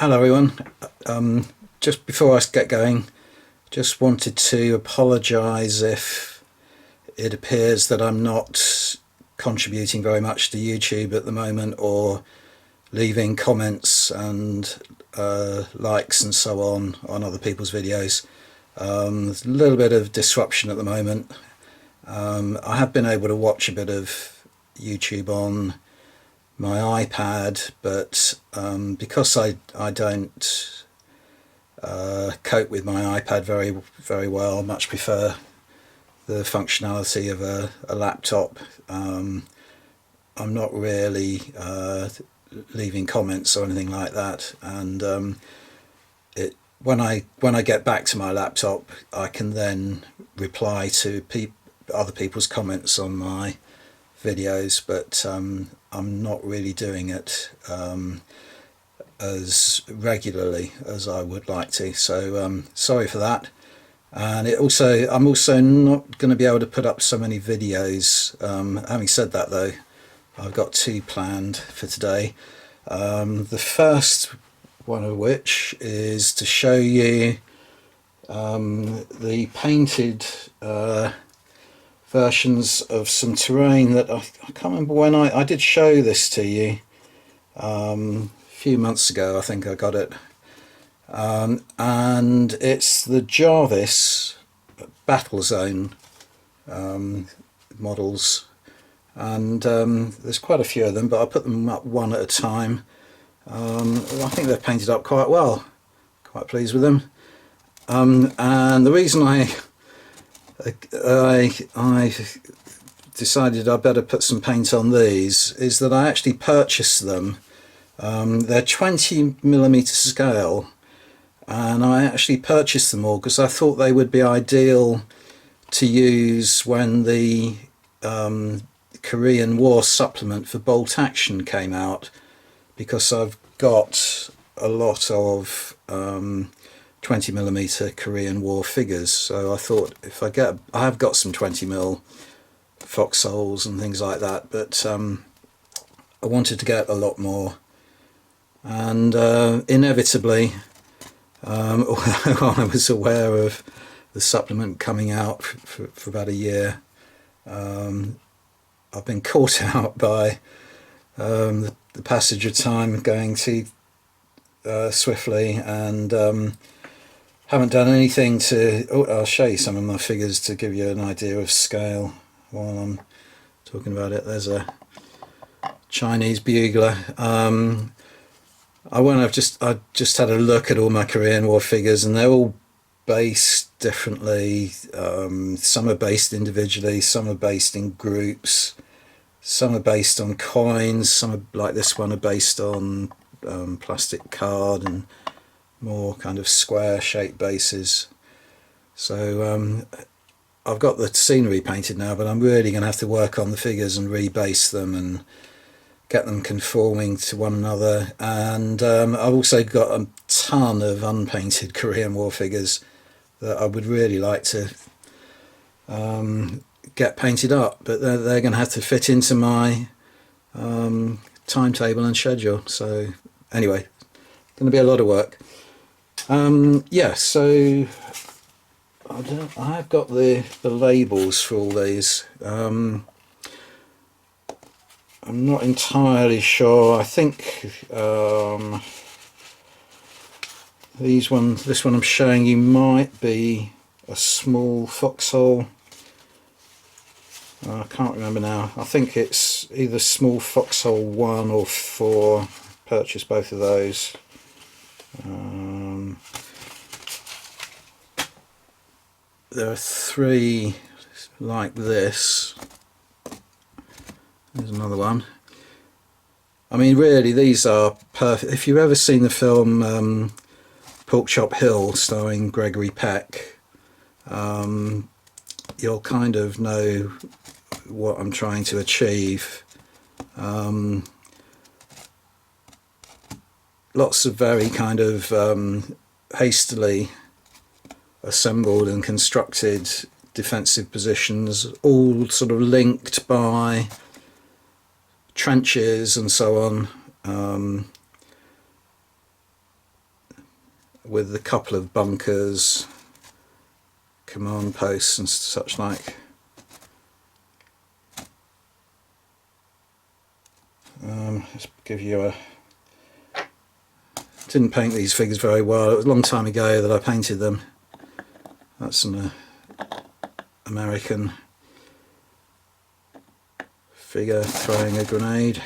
Hello everyone. Just before I get going, just wanted to apologise if it appears that I'm not contributing very much to YouTube at the moment, or leaving comments and likes and so on other people's videos. There's a little bit of disruption at the moment. I have been able to watch a bit of YouTube on my iPad, but because I don't cope with my iPad very well, much prefer the functionality of a laptop. I'm not really leaving comments or anything like that, and when I get back to my laptop, I can then reply to other people's comments on my videos, but I'm not really doing it as regularly as I would like to, so sorry for that. And I'm also not going to be able to put up so many videos. Having said that though, I've got two planned for today. The first one of which is to show you the painted versions of some terrain that I can't remember when I did show this to you a few months ago. I think I got it, and it's the Javis battle zone models, and there's quite a few of them, but I'll put them up one at a time. I think they're painted up quite well, quite pleased with them, and the reason I decided I better put some paint on these is that I actually purchased them. They're 20mm scale, and I actually purchased them all because I thought they would be ideal to use when the Korean War supplement for Bolt Action came out, because I've got a lot of 20mm Korean War figures. So I thought, if I have got some 20mm foxholes and things like that, but I wanted to get a lot more, and inevitably, although I was aware of the supplement coming out for about a year, I've been caught out by the passage of time going too swiftly, and haven't done anything to... I'll show you some of my figures to give you an idea of scale while I'm talking about it. There's a Chinese bugler. I just had a look at all my Korean War figures, and they're all based differently. Some are based individually, some are based in groups, some are based on coins, some are, like this one, are based on plastic card and more kind of square shaped bases. So I've got the scenery painted now, but I'm really going to have to work on the figures and rebase them and get them conforming to one another. And I've also got a ton of unpainted Korean War figures that I would really like to get painted up, but they're going to have to fit into my timetable and schedule. So anyway, going to be a lot of work. Yeah, so I've got the labels for all these. I'm not entirely sure. I think this one I'm showing you might be a small foxhole. I can't remember now. I think it's either small foxhole 1 or 4. Purchased both of those. There are 3 like this. There's another one. I mean, really, these are perfect. If you've ever seen the film Pork Chop Hill starring Gregory Peck, you'll kind of know what I'm trying to achieve. Lots of very kind of hastily assembled and constructed defensive positions, all sort of linked by trenches and so on. with a couple of bunkers, command posts and such like. Let's give you a... Didn't paint these figures very well. It was a long time ago that I painted them. That's an American figure throwing a grenade.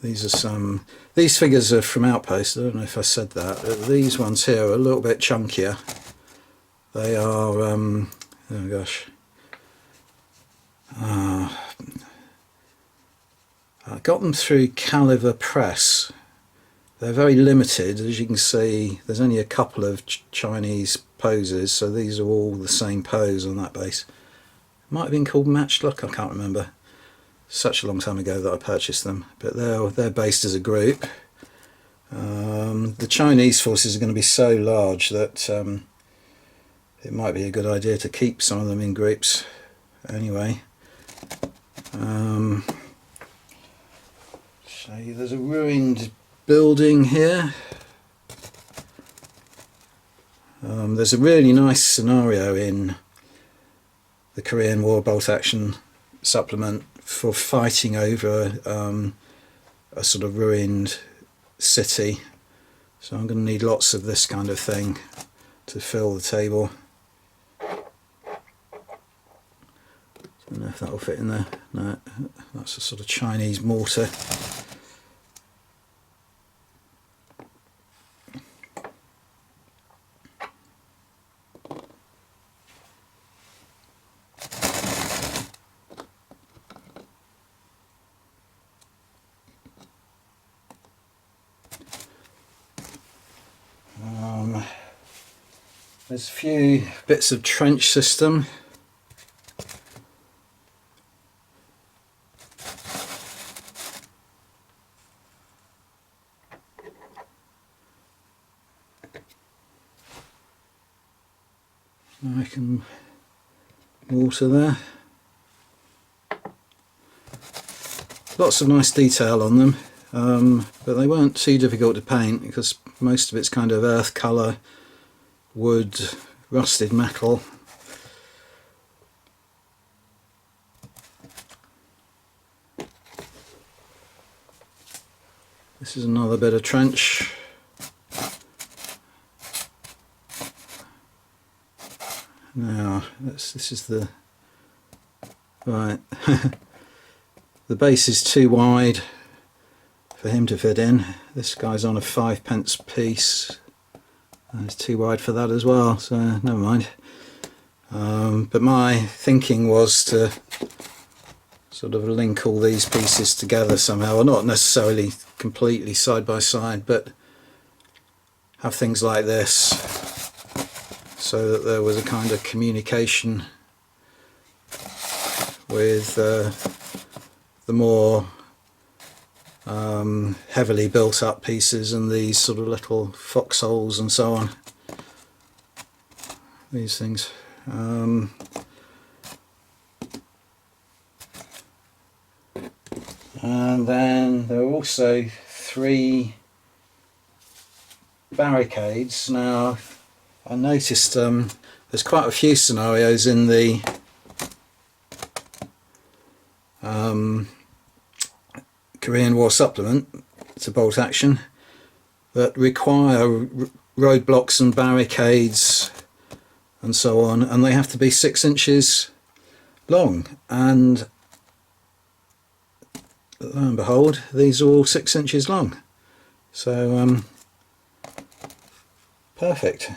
These figures are from Outpost. I don't know if I said that. These ones here are a little bit chunkier. They are, oh gosh, I got them through Caliver Press. They're very limited, as you can see. There's only a couple of Chinese poses, so these are all the same pose on that base. Might have been called Matchlock, I can't remember. Such a long time ago that I purchased them, but they're based as a group. The Chinese forces are going to be so large that it might be a good idea to keep some of them in groups anyway. Show you, there's a ruined building here. There's a really nice scenario in the Korean War bolt action supplement for fighting over a sort of ruined city, so I'm going to need lots of this kind of thing to fill the table. I don't know if that will fit in there. No, that's a sort of Chinese mortar. There's a few bits of trench system. I can water there. Lots of nice detail on them, but they weren't too difficult to paint because most of it's kind of earth colour, wood, rusted metal. This is another bit of trench. Now, this is the... right. The base is too wide for him to fit in. This guy's on a 5p piece. It's too wide for that as well, so never mind. But my thinking was to sort of link all these pieces together somehow, or not necessarily completely side by side, but have things like this so that there was a kind of communication with the more heavily built up pieces and these sort of little foxholes and so on. These things. And then there are also 3 barricades. Now I noticed there's quite a few scenarios in the Korean War supplement to bolt action that require roadblocks and barricades and so on, and they have to be 6 inches long, and lo and behold, these are all 6 inches long, so perfect.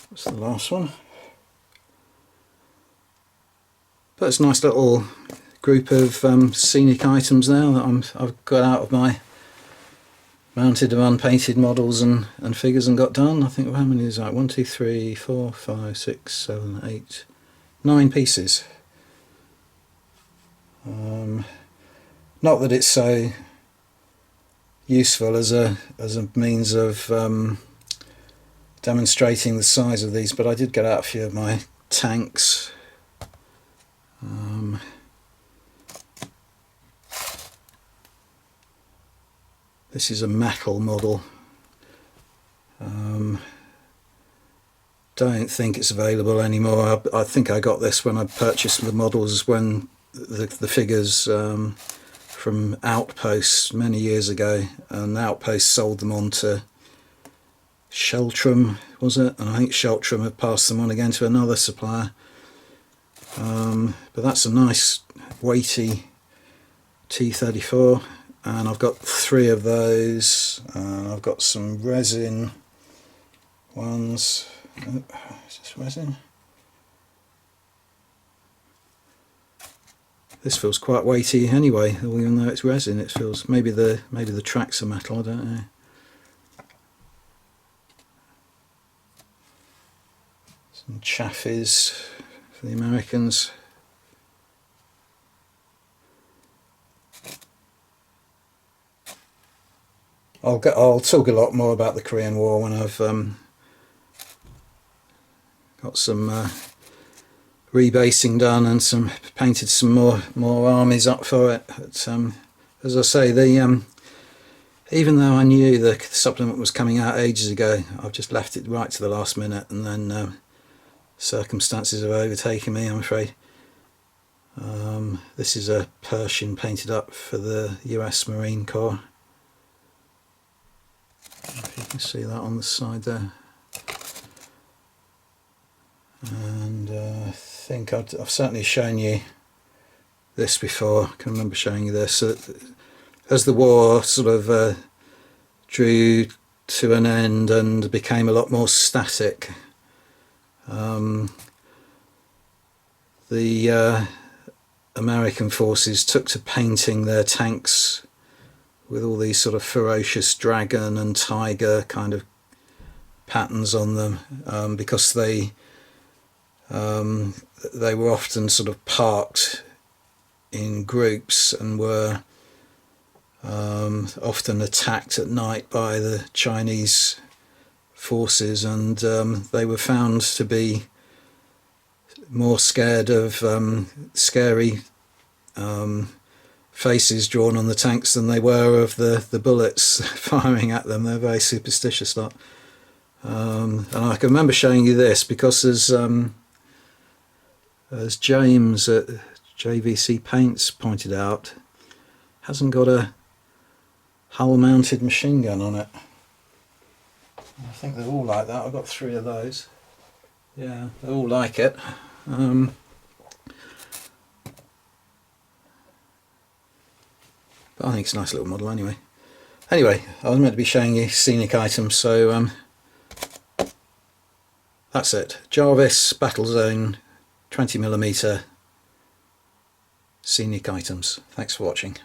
That's the last one. But it's a nice little group of scenic items now that I've got out of my mounted of unpainted models and figures and got done. I think, how many is that? 1, 2, 3, 4, 5, 6, 7, 8, 9 pieces. Not that it's so useful as a means of demonstrating the size of these, but I did get out a few of my tanks. This is a metal model. Don't think it's available anymore. I think I got this when I purchased the models when the figures from Outposts many years ago, and Outposts sold them on to Sheltrum, was it? And I think Sheltrum have passed them on again to another supplier. But that's a nice weighty T34, and I've got 3 of those. I've got some resin ones. Oh, is this resin? This feels quite weighty anyway, even though it's resin. It feels, maybe the tracks are metal, I don't know. Some Javis for the Americans. I'll talk a lot more about the Korean War when I've got some rebasing done and painted some more armies up for it. But, as I say, even though I knew the supplement was coming out ages ago, I've just left it right to the last minute, and then circumstances have overtaken me, I'm afraid. This is a Pershing painted up for the US Marine Corps. If you can see that on the side there. And I think I've certainly shown you this before. I can remember showing you this. As the war sort of drew to an end and became a lot more static, the American forces took to painting their tanks with all these sort of ferocious dragon and tiger kind of patterns on them, because they were often sort of parked in groups and were often attacked at night by the Chinese forces, and they were found to be more scared of scary faces drawn on the tanks than they were of the bullets firing at them. They're very superstitious lot. And I can remember showing you this because as James at JVC Paints pointed out, hasn't got a hull mounted machine gun on it. I think they're all like that. I've got 3 of those. Yeah, they all like it. But I think it's a nice little model anyway. Anyway, I was meant to be showing you scenic items, so that's it. Javis Battle Zone 20mm scenic items. Thanks for watching.